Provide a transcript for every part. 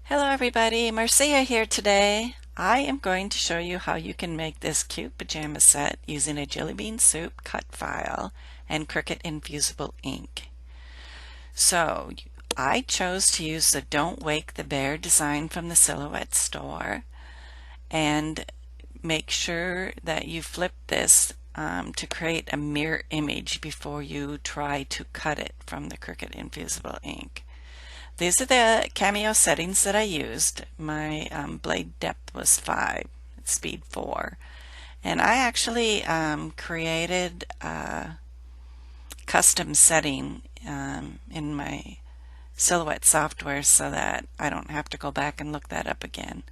Hello everybody, Marcia here today. I am going to show you how you can make this cute pajama set using a Jillibean Soup cut file and Cricut infusible ink. So I chose to use the Don't Wake the Bear design from the Silhouette store, and make sure that you flip this to create a mirror image before you try to cut it from the Cricut infusible ink. These are the Cameo settings that I used. My blade depth was 5, speed 4. And I actually created a custom setting in my Silhouette software so that I don't have to go back and look that up again.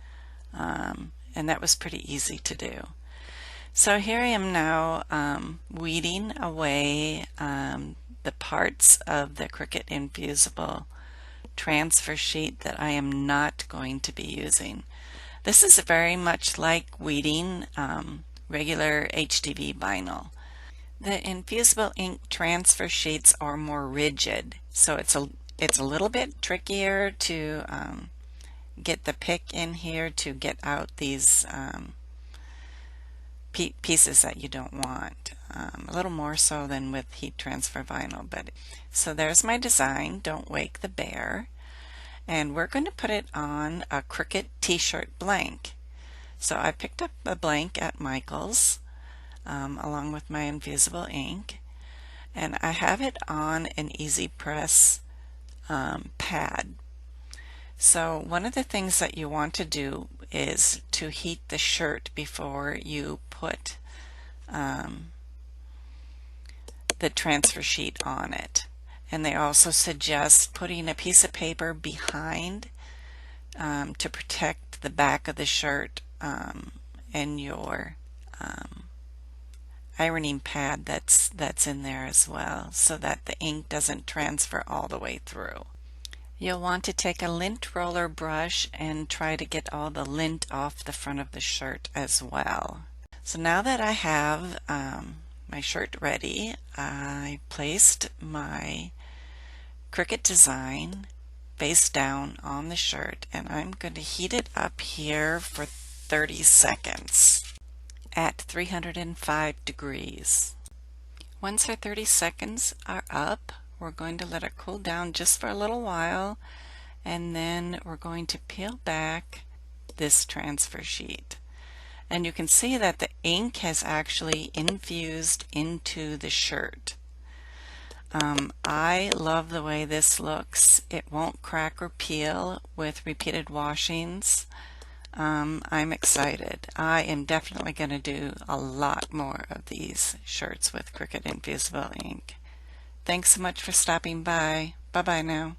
And that was pretty easy to do. So here I am now weeding away the parts of the Cricut infusible transfer sheet that I am not going to be using. This is very much like weeding regular HDV vinyl. The infusible ink transfer sheets are more rigid, so it's a little bit trickier to get the pick in here to get out these pieces that you don't want. A little more so than with heat transfer vinyl. But so there's my design, Don't Wake the Bear, and we're going to put it on a Cricut t-shirt blank. So I picked up a blank at Michael's along with my infusible ink, and I have it on an easy press pad. So one of the things that you want to do is to heat the shirt before you put the transfer sheet on it. And they also suggest putting a piece of paper behind to protect the back of the shirt and your ironing pad that's in there as well, so that the ink doesn't transfer all the way through. You'll want to take a lint roller brush and try to get all the lint off the front of the shirt as well. So now that I have my shirt ready, I placed my Cricut design face down on the shirt, and I'm going to heat it up here for 30 seconds at 305 degrees. Once our 30 seconds are up, we're going to let it cool down just for a little while, and then we're going to peel back this transfer sheet. And you can see that the ink has actually infused into the shirt. I love the way this looks. It won't crack or peel with repeated washings. I'm excited. I am definitely going to do a lot more of these shirts with Cricut infusible ink. Thanks so much for stopping by. Bye-bye now.